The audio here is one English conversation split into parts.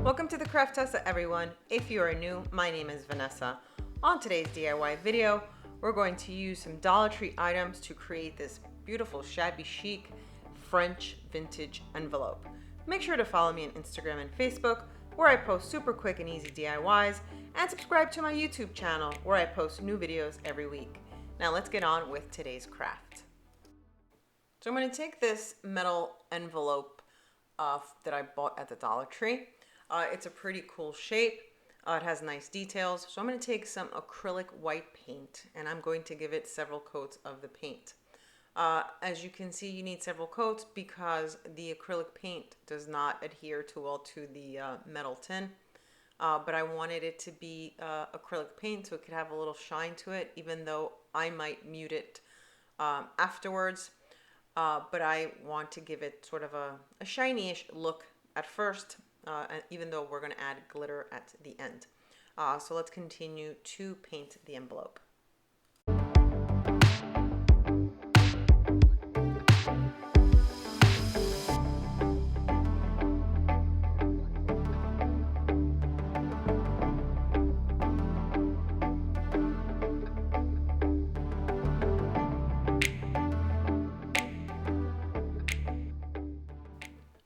Welcome to the Craft Tessa, everyone. If you are new, my name is Vanessa. On today's DIY video, we're going to use some Dollar Tree items to create this beautiful shabby chic French vintage envelope. Make sure to follow me on Instagram and Facebook, where I post super quick and easy DIYs, and subscribe to my YouTube channel, where I post new videos every week. Now let's get on with today's craft. So I'm going to take this metal envelope that I bought at the Dollar Tree. It's a pretty cool shape. It has nice details. So I'm going to take some acrylic white paint and I'm going to give it several coats of the paint. As you can see, you need several coats because the acrylic paint does not adhere too well to the metal tin. But I wanted it to be acrylic paint so it could have a little shine to it, even though I might mute it afterwards. But I want to give it sort of a shiny-ish look at first, even though we're going to add glitter at the end. So let's continue to paint the envelope.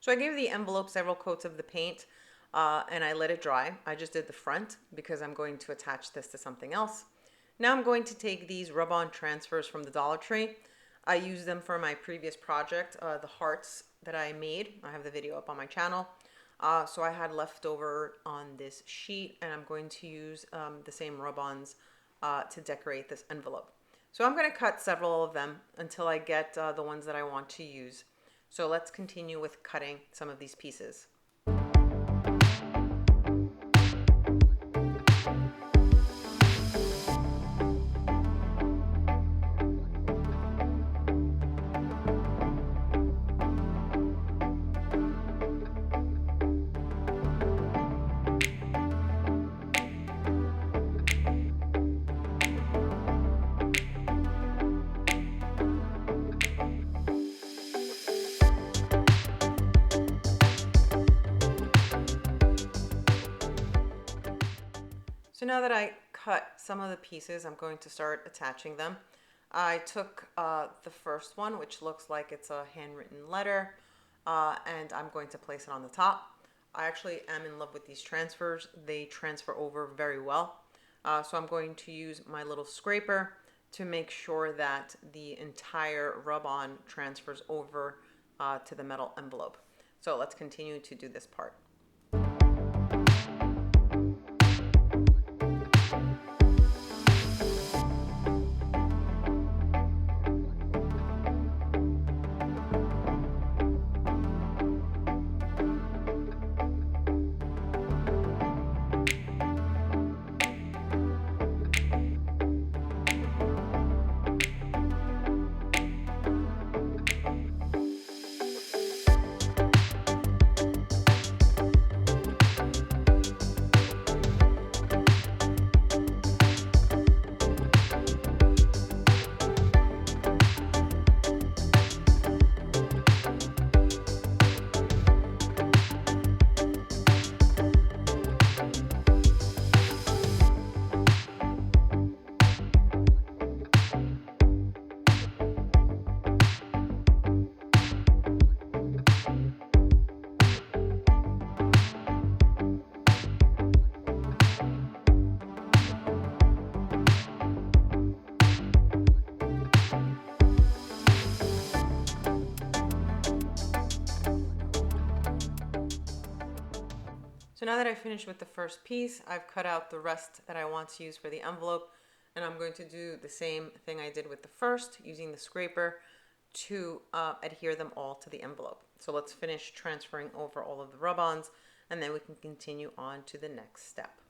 So I gave the envelope several coats of the paint and I let it dry. I just did the front because I'm going to attach this to something else. Now I'm going to take these rub-on transfers from the Dollar Tree. I used them for my previous project, the hearts that I made. I have the video up on my channel. So I had leftover on this sheet and I'm going to use the same rub-ons to decorate this envelope. So I'm going to cut several of them until I get the ones that I want to use. So let's continue with cutting some of these pieces. So now that I cut some of the pieces, I'm going to start attaching them. I took the first one, which looks like it's a handwritten letter, and I'm going to place it on the top. I actually am in love with these transfers. They transfer over very well. So I'm going to use my little scraper to make sure that the entire rub-on transfers over to the metal envelope. So let's continue to do this part. So now that I've finished with the first piece, I've cut out the rest that I want to use for the envelope, and I'm going to do the same thing I did with the first, using the scraper to adhere them all to the envelope. So let's finish transferring over all of the rub-ons, and then we can continue on to the next step.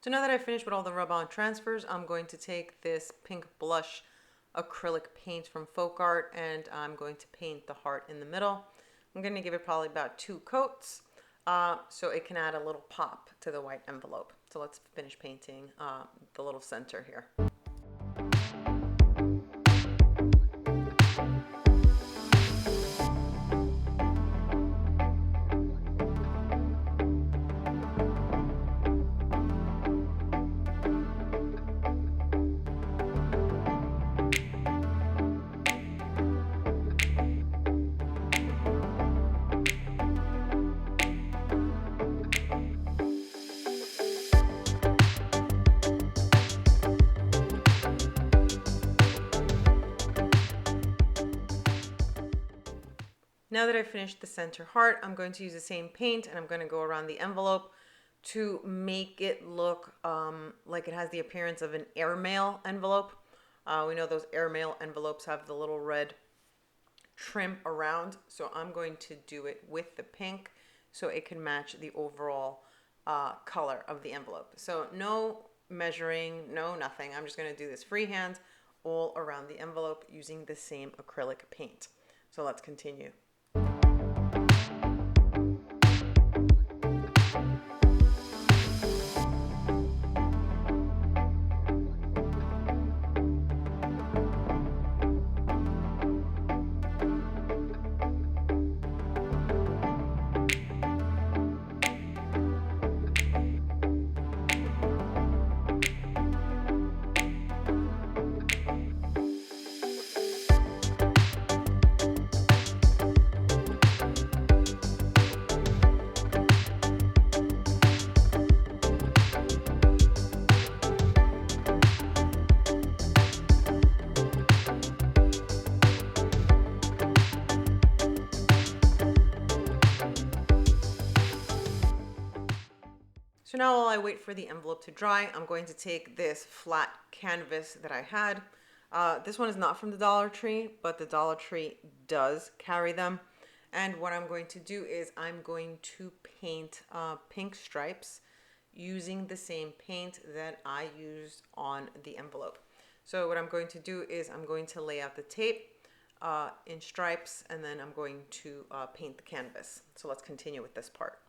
So now that I've finished with all the rub-on transfers, I'm going to take this pink blush acrylic paint from Folk Art and I'm going to paint the heart in the middle. I'm going to give it probably about 2 coats so it can add a little pop to the white envelope. So let's finish painting the little center here. Now that I've finished the center heart, I'm going to use the same paint and I'm going to go around the envelope to make it look like it has the appearance of an airmail envelope. We know those airmail envelopes have the little red trim around, so I'm going to do it with the pink so it can match the overall color of the envelope. So no measuring, no nothing. I'm just going to do this freehand all around the envelope using the same acrylic paint. So let's continue. So now while I wait for the envelope to dry, I'm going to take this flat canvas that I had. This one is not from the Dollar Tree, but the Dollar Tree does carry them. And what I'm going to do is I'm going to paint pink stripes using the same paint that I used on the envelope. So what I'm going to do is I'm going to lay out the tape in stripes and then I'm going to paint the canvas. So let's continue with this part.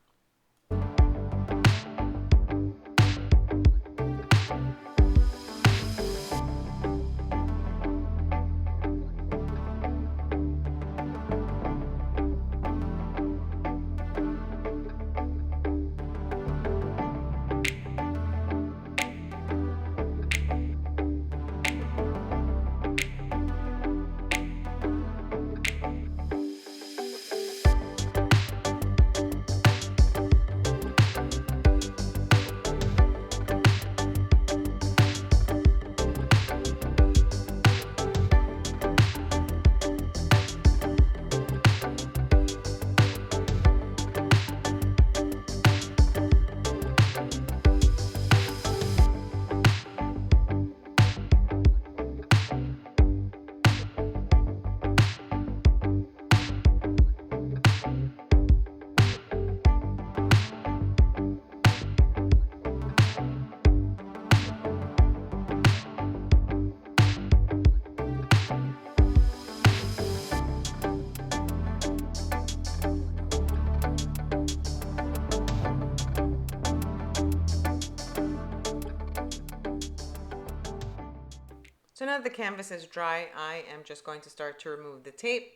So now that the canvas is dry, I am just going to start to remove the tape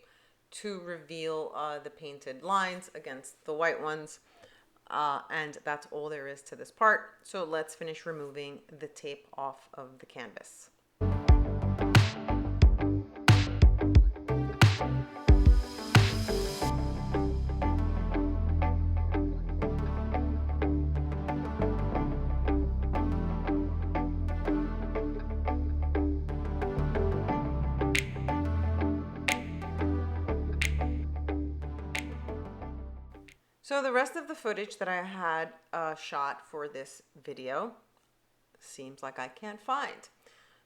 to reveal the painted lines against the white ones. And that's all there is to this part. So let's finish removing the tape off of the canvas. So the rest of the footage that I had shot for this video seems like I can't find.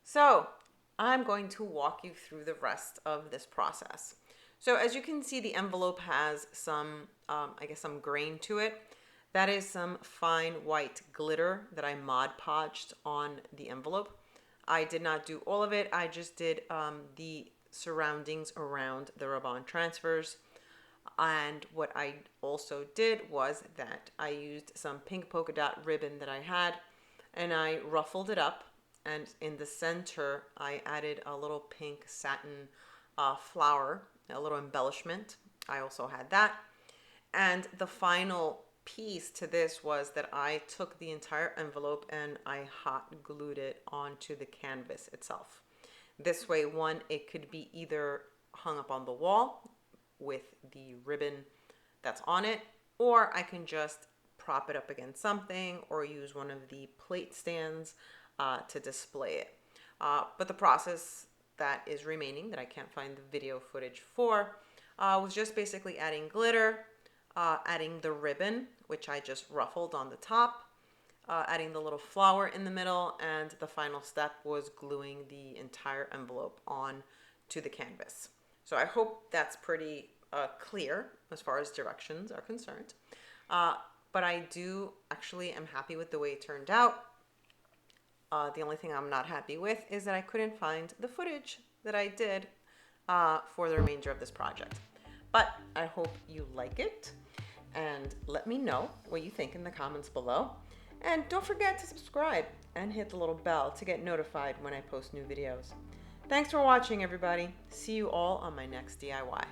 So I'm going to walk you through the rest of this process. So as you can see, the envelope has some, I guess some grain to it. That is some fine white glitter that I Mod Podged on the envelope. I did not do all of it. I just did the surroundings around the rub-on transfers. And what I also did was that I used some pink polka dot ribbon that I had, and I ruffled it up, and in the center I added a little pink satin flower, a little embellishment. I also had that. And the final piece to this was that I took the entire envelope and I hot glued it onto the canvas itself. This way, one, it could be either hung up on the wall with the ribbon that's on it, or I can just prop it up against something or use one of the plate stands to display it. But the process that is remaining that I can't find the video footage for was just basically adding glitter, adding the ribbon, which I just ruffled on the top, adding the little flower in the middle, and the final step was gluing the entire envelope on to the canvas. So I hope that's pretty clear as far as directions are concerned. But I do actually am happy with the way it turned out. The only thing I'm not happy with is that I couldn't find the footage that I did for the remainder of this project. But I hope you like it, and let me know what you think in the comments below. And don't forget to subscribe and hit the little bell to get notified when I post new videos. Thanks for watching, everybody. See you all on my next DIY.